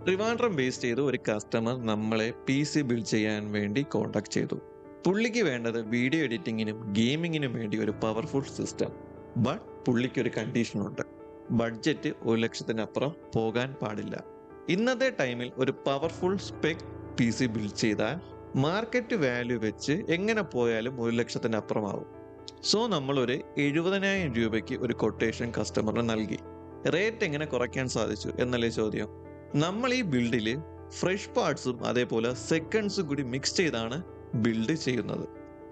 Trivandrum base ചെയ്ത് ഒരു customer നമ്മളെ PC ബിൽഡ് ചെയ്യാൻ വേണ്ടി കോൺടാക്ട് ചെയ്തു. പുള്ളിക്ക് വേണ്ടത് വീഡിയോ എഡിറ്റിങ്ങിനും ഗെയിമിങ്ങിനും വേണ്ടി ഒരു പവർഫുൾ സിസ്റ്റം. ബട്ട് പുള്ളിക്ക് ഒരു കണ്ടീഷനുണ്ട്. ബഡ്ജറ്റ് 1 ലക്ഷത്തിനപ്പുറം പോകാൻ പാടില്ല. ഇന്നത്തെ ടൈമിൽ ഒരു പവർഫുൾ സ്പെക് PC ബിൽഡ് ചെയ്താൽ മാർക്കറ്റ് വാല്യൂ വെച്ച് എങ്ങനെ പോയാലും 1 ലക്ഷത്തിനപ്പുറമാവും. സോ നമ്മൾ ഒരു 70,000 രൂപയ്ക്ക് ഒരു കൊട്ടേഷൻ കസ്റ്റമറിന് നൽകി. റേറ്റ് എങ്ങനെ കുറയ്ക്കാൻ സാധിച്ചു എന്നല്ലേ ചോദ്യം. നമ്മൾ ഈ ബിൽഡില് ഫ്രഷ് പാർട്സും അതേപോലെ സെക്കൻഡ്സും കൂടി മിക്സ് ചെയ്താണ് ബിൽഡ് ചെയ്യുന്നത്.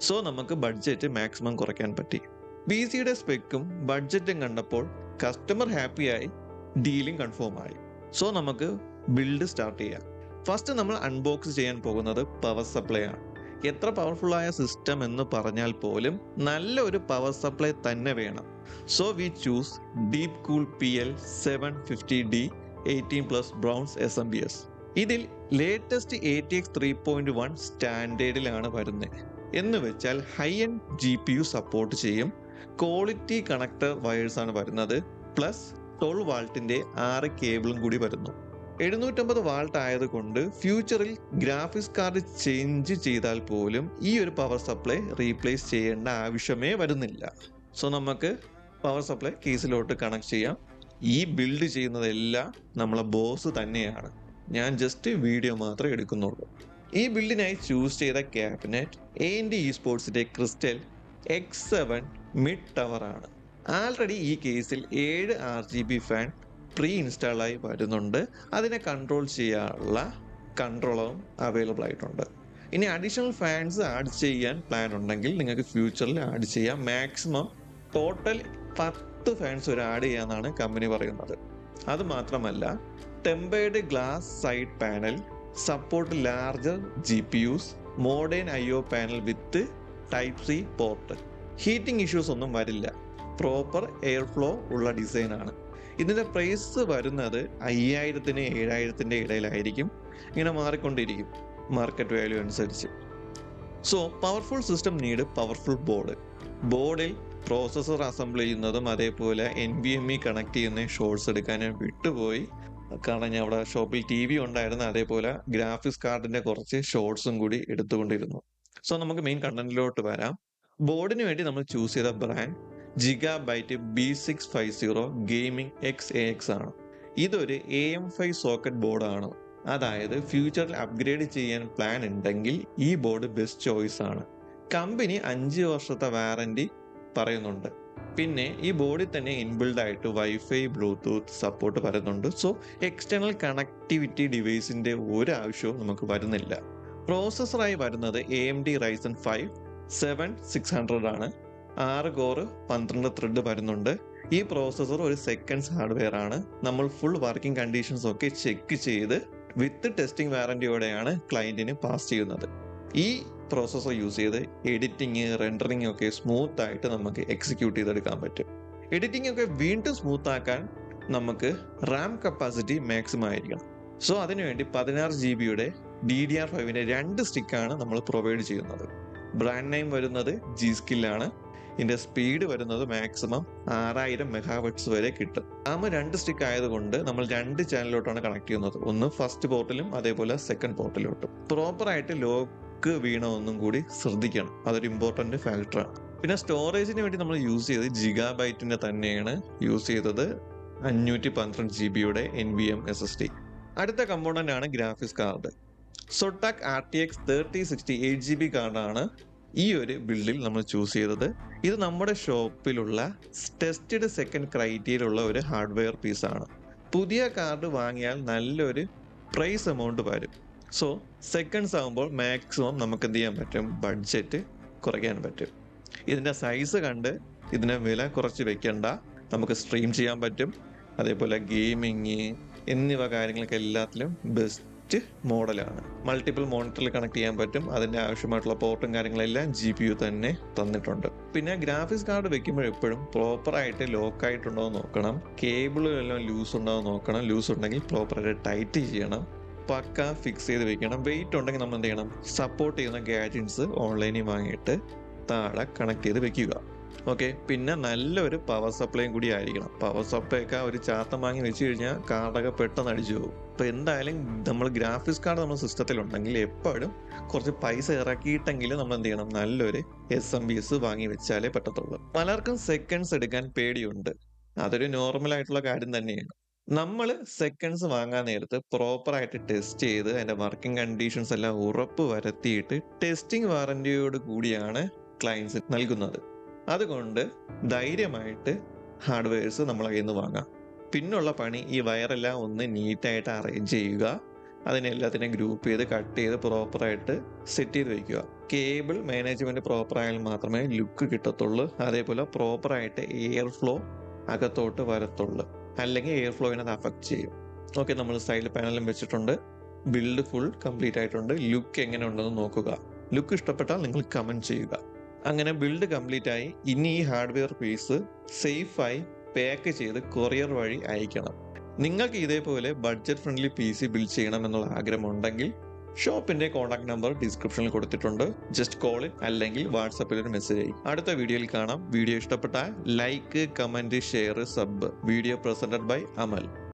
സോ നമുക്ക് ബഡ്ജറ്റ് മാക്സിമം കുറയ്ക്കാൻ പറ്റി. PC സ്പെക്കും ബഡ്ജറ്റും കണ്ടപ്പോൾ കസ്റ്റമർ ഹാപ്പിയായി, ഡീലിംഗ് കൺഫേം ആയി. സോ നമുക്ക് ബിൽഡ് സ്റ്റാർട്ട് ചെയ്യാം. ഫസ്റ്റ് നമ്മൾ അൺബോക്സ് ചെയ്യാൻ പോകുന്നത് പവർ സപ്ലൈ ആണ്. എത്ര പവർഫുൾ ആയ സിസ്റ്റം എന്ന് പറഞ്ഞാൽ പോലും നല്ല ഒരു പവർ സപ്ലൈ തന്നെ വേണം. So we choose deep cool PL750D 18+ browns SMBS. ഇതിൽ ലേറ്റസ്റ്റ് ATX 3.1 സ്റ്റാൻഡേർഡിലാണ് വരുന്നത്. എന്ന് വെച്ചാൽ ഹൈ എൻഡ് GPU സപ്പോർട്ട് ചെയ്യും. ക്വാളിറ്റി കണക്ടർ വയേഴ്സ് ആണ് വരുന്നത്. പ്ലസ് 12 വാൾട്ടിന്റെ 6 കേബിളും കൂടി വരുന്നു. 750 വാൾട്ട് ആയതുകൊണ്ട് ഫ്യൂച്ചറിൽ ഗ്രാഫിക്സ് കാർഡ് ചേഞ്ച് ചെയ്താൽ പോലും ഈ ഒരു പവർ സപ്ലൈ റീപ്ലേസ് ചെയ്യേണ്ട ആവശ്യമേ വരുന്നില്ല. സോ നമുക്ക് പവർ സപ്ലൈ കേസിലോട്ട് കണക്ട് ചെയ്യാം. ഈ ബിൽഡ് ചെയ്യുന്നതെല്ലാം നമ്മളെ ബോസ് തന്നെയാണ്. ഞാൻ ജസ്റ്റ് വീഡിയോ മാത്രമേ എടുക്കുന്നുള്ളൂ. ഈ ബിൽഡിനായി ചൂസ് ചെയ്ത ക്യാബിനറ്റ് AMD eSportsന്റെ ക്രിസ്റ്റൽ X7 മിഡ് ടവർ ആണ്. ആൾറെഡി ഈ കേസിൽ 7 RGB ഫാൻ പ്രീ ഇൻസ്റ്റാൾ ആയി വരുന്നുണ്ട്. അതിനെ കൺട്രോൾ ചെയ്യാനുള്ള കൺട്രോളറും അവൈലബിൾ ആയിട്ടുണ്ട്. ഇനി അഡീഷണൽ ഫാൻസ് ആഡ് ചെയ്യാൻ പ്ലാൻ ഉണ്ടെങ്കിൽ നിങ്ങൾക്ക് ഫ്യൂച്ചറിൽ ആഡ് ചെയ്യാം. മാക്സിമം ടോട്ടൽ 10 ഫാൻസ് വരെ ആഡ് ചെയ്യാന്നാണ് കമ്പനി പറയുന്നത്. അത് മാത്രമല്ല, tempered glass side panel, support larger GPUs, modern IO panel with Type-C port. Heating issues ഒന്നും വരില്ല. പ്രോപ്പർ എയർ ഫ്ലോ ഉള്ള ഡിസൈൻ ആണ്. ഇതിന്റെ പ്രൈസ് വരുന്നത് 5,000-നും 7,000-ന്റെ ഇടയിലായിരിക്കും. ഇങ്ങനെ മാറിക്കൊണ്ടിരിക്കും മാർക്കറ്റ് വാല്യൂ അനുസരിച്ച്. So powerful system need powerful board. ബോർഡിൽ പ്രോസസ്സർ അസംബിൾ ചെയ്യുന്നതും അതേപോലെ NVMe കണക്ട് ചെയ്യുന്ന ഷോർട്സ് എടുക്കാൻ ഞാൻ വിട്ടുപോയി. കാരണം ഞാൻ അവിടെ ഷോപ്പിൽ TV ഉണ്ടായിരുന്നു. അതേപോലെ ഗ്രാഫിക്സ് കാർഡിന്റെ കുറച്ച് ഷോർട്സും കൂടി എടുത്തുകൊണ്ടിരുന്നു. സോ നമുക്ക് മെയിൻ കണ്ടന്റിലോട്ട് വരാം. ബോർഡിന് വേണ്ടി നമ്മൾ ചൂസ് ചെയ്ത brand Gigabyte B650 gaming XAX ആണ്. ഇതൊരു AM5 സോക്കറ്റ് ബോർഡാണ്. അതായത് ഫ്യൂച്ചറിൽ അപ്ഗ്രേഡ് ചെയ്യാൻ പ്ലാൻ ഉണ്ടെങ്കിൽ ഈ ബോർഡ് ബെസ്റ്റ് ചോയ്സ് ആണ്. കമ്പനി 5 വർഷത്തെ വാറന്റി പറയുന്നുണ്ട്. പിന്നെ ഈ ബോർഡിൽ തന്നെ ഇൻബിൽഡ് ആയിട്ട് വൈഫൈ ബ്ലൂടൂത്ത് സപ്പോർട്ട് വരുന്നുണ്ട്. സോ എക്സ്റ്റേണൽ കണക്ടിവിറ്റി ഡിവൈസിന്റെ ഒരു ആവശ്യവും നമുക്ക് വരുന്നില്ല. പ്രോസസ്സറായി വരുന്നത് AMD Ryzen 5 7600 ആണ്. 6 കോർ 12 ത്രെഡ് വരുന്നുണ്ട്. ഈ പ്രോസസ്സർ ഒരു സെക്കൻഡ്സ് ഹാർഡ്വെയർ ആണ്. നമ്മൾ ഫുൾ വർക്കിംഗ് കണ്ടീഷൻസ് ഒക്കെ ചെക്ക് ചെയ്ത് വിത്ത് ടെസ്റ്റിംഗ് വാറന്റിയോടെയാണ് ക്ലയന്റിന് പാസ് ചെയ്യുന്നത്. ഈ പ്രോസസ്സർ യൂസ് ചെയ്ത് എഡിറ്റിംഗ് റെൻഡറിങ് ഒക്കെ സ്മൂത്ത് ആയിട്ട് നമുക്ക് എക്സിക്യൂട്ട് ചെയ്തെടുക്കാൻ പറ്റും. എഡിറ്റിംഗ് ഒക്കെ വീണ്ടും സ്മൂത്ത് ആക്കാൻ നമുക്ക് റാം കപ്പാസിറ്റി മാക്സിമം ആയിരിക്കണം. സോ അതിനുവേണ്ടി 16 GB DDR5ന്റെ 2 സ്റ്റിക്കാണ് നമ്മൾ പ്രൊവൈഡ് ചെയ്യുന്നത്. ബ്രാൻഡ് നെയിം വരുന്നത് G-Skill ആണ്. ഇതിന്റെ സ്പീഡ് വരുന്നത് മാക്സിമം 6000 MHz വരെ കിട്ടും. റാം 2 സ്റ്റിക്ക് ആയതുകൊണ്ട് നമ്മൾ 2 ചാനലിലോട്ടാണ് കണക്ട് ചെയ്യുന്നത്. ഒന്ന് ഫസ്റ്റ് പോർട്ടിലും അതേപോലെ സെക്കൻഡ് പോർട്ടിലോട്ടും. പ്രോപ്പറായിട്ട് ലോക്ക് വീണൊന്നും കൂടി ശ്രദ്ധിക്കണം. അതൊരു ഇമ്പോർട്ടന്റ് ഫാക്ടറാണ്. പിന്നെ സ്റ്റോറേജിന് വേണ്ടി നമ്മൾ യൂസ് ചെയ്തത് Gigabyte തന്നെയാണ് യൂസ് ചെയ്തത്. 512 GB NVMe SSD. അടുത്ത കമ്പോണന്റ് ആണ് graphics card. Zotac RTX 3060 8GB കാർഡാണ് ഈ ഒരു ബിൽഡിൽ നമ്മൾ ചൂസ് ചെയ്തത്. ഇത് നമ്മുടെ ഷോപ്പിലുള്ള ടെസ്റ്റഡ് സെക്കൻഡ് ക്രൈറ്റീരിയയിലുള്ള ഒരു ഹാർഡ്വെയർ പീസാണ്. പുതിയ കാർഡ് വാങ്ങിയാൽ നല്ലൊരു പ്രൈസ് എമൗണ്ട് വരും. സോ സെക്കൻഡ്സ് ആകുമ്പോൾ മാക്സിമം നമുക്ക് എന്ത് ചെയ്യാൻ പറ്റും, ബഡ്ജറ്റ് കുറയ്ക്കാൻ പറ്റും. ഇതിൻ്റെ സൈസ് കണ്ട് ഇതിനെ വില കുറച്ച് വെക്കണ്ട. നമുക്ക് സ്ട്രീം ചെയ്യാൻ പറ്റും. അതേപോലെ ഗെയിമിങ് എന്നിവ കാര്യങ്ങളൊക്കെ എല്ലാത്തിലും ബെസ്റ്റ് മോഡലാണ്. മൾട്ടിപ്പിൾ മോണിറ്ററിൽ കണക്ട് ചെയ്യാൻ പറ്റും. അതിൻ്റെ ആവശ്യമായിട്ടുള്ള പോർട്ടും കാര്യങ്ങളെല്ലാം GPU തന്നെ തന്നിട്ടുണ്ട്. പിന്നെ ഗ്രാഫിക്സ് കാർഡ് വെക്കുമ്പോൾ എപ്പോഴും പ്രോപ്പറായിട്ട് ലോക്ക് ആയിട്ടുണ്ടോ എന്ന് നോക്കണം. കേബിളെല്ലാം ലൂസ് ഉണ്ടോ എന്ന് നോക്കണം. ലൂസ് ഉണ്ടെങ്കിൽ പ്രോപ്പറായിട്ട് ടൈറ്റ് ചെയ്യണം. പക്ക ഫിക്സ് ചെയ്ത് വെക്കണം. വെയിറ്റ് ഉണ്ടെങ്കിൽ നമ്മൾ എന്ത് ചെയ്യണം, സപ്പോർട്ട് ചെയ്യുന്ന ഗാഡ്ജറ്റ്സ് ഓൺലൈനിൽ വാങ്ങിയിട്ട് താഴെ കണക്ട് ചെയ്ത് വെക്കുക. ഓക്കെ, പിന്നെ നല്ലൊരു പവർ സപ്ലൈയും കൂടി ആയിരിക്കണം. പവർ സപ്ലൈ ഒക്കെ ഒരു ചാത്തം വാങ്ങി വെച്ച് കഴിഞ്ഞാൽ കാർഡൊക്കെ പെട്ടെന്ന് അടിച്ചു പോകും. അപ്പൊ എന്തായാലും നമ്മൾ ഗ്രാഫിക്സ് കാർഡ് നമ്മുടെ സിസ്റ്റത്തിലുണ്ടെങ്കിൽ എപ്പോഴും കുറച്ച് പൈസ ഇറക്കിയിട്ടെങ്കിലും നമ്മൾ എന്ത് ചെയ്യണം, നല്ലൊരു SMBS വാങ്ങി വെച്ചാലേ പറ്റത്തുള്ളൂ. പലർക്കും സെക്കൻഡ്സ് എടുക്കാൻ പേടിയുണ്ട്. അതൊരു നോർമൽ ആയിട്ടുള്ള കാര്യം തന്നെയാണ്. നമ്മൾ സെക്കൻഡ്സ് വാങ്ങാൻ നേരത്ത് പ്രോപ്പർ ആയിട്ട് ടെസ്റ്റ് ചെയ്ത് അതിന്റെ വർക്കിംഗ് കണ്ടീഷൻസ് എല്ലാം ഉറപ്പ് വരുത്തിയിട്ട് ടെസ്റ്റിംഗ് വാറന്റിയോട് കൂടിയാണ് ക്ലയൻസ് നൽകുന്നത്. അതുകൊണ്ട് ധൈര്യമായിട്ട് ഹാർഡ്വെയർസ് നമ്മളെ കയ്യിൽ നിന്ന് വാങ്ങാം. പിന്നുള്ള പണി ഈ വയറെല്ലാം ഒന്ന് നീറ്റായിട്ട് അറേഞ്ച് ചെയ്യുക, അതിനെല്ലാത്തിനെയും ഗ്രൂപ്പ് ചെയ്ത് കട്ട് ചെയ്ത് പ്രോപ്പറായിട്ട് സെറ്റ് ചെയ്ത് വയ്ക്കുക. കേബിൾ മാനേജ്മെന്റ് പ്രോപ്പർ ആയാൽ മാത്രമേ ലുക്ക് കിട്ടത്തുള്ളൂ. അതേപോലെ പ്രോപ്പറായിട്ട് എയർ ഫ്ലോ അകത്തോട്ട് വരത്തുള്ളൂ, അല്ലെങ്കിൽ എയർ ഫ്ലോയിനത് അഫക്റ്റ് ചെയ്യും. ഓക്കെ, നമ്മൾ സൈഡ് പാനലും വെച്ചിട്ടുണ്ട്, ബിൽഡ് ഫുൾ കംപ്ലീറ്റ് ആയിട്ടുണ്ട്. ലുക്ക് എങ്ങനെ ഉണ്ടെന്ന് നോക്കുക. ലുക്ക് ഇഷ്ടപ്പെട്ടാൽ നിങ്ങൾ കമന്റ് ചെയ്യുക. അങ്ങനെ ബിൽഡ് കംപ്ലീറ്റ് ആയി. ഇനി ഈ ഹാർഡ്വെയർ പീസ് സേഫായി പാക്ക് ചെയ്ത് കൊറിയർ വഴി അയക്കണം. നിങ്ങൾക്ക് ഇതേപോലെ ബഡ്ജറ്റ് ഫ്രണ്ട്ലി PC ബിൽഡ് ചെയ്യണം എന്നുള്ള ആഗ്രഹം ഉണ്ടെങ്കിൽ ഷോപ്പിന്റെ കോൺടാക്ട് നമ്പർ ഡിസ്ക്രിപ്ഷനിൽ കൊടുത്തിട്ടുണ്ട്. ജസ്റ്റ് കോൾ ഇറ്റ്, അല്ലെങ്കിൽ വാട്സാപ്പിൽ ഒരു മെസ്സേജ് ആയി. അടുത്ത വീഡിയോയിൽ കാണാം. വീഡിയോ ഇഷ്ടപ്പെട്ടാൽ like, comment, share, sub. Video presented by Amal.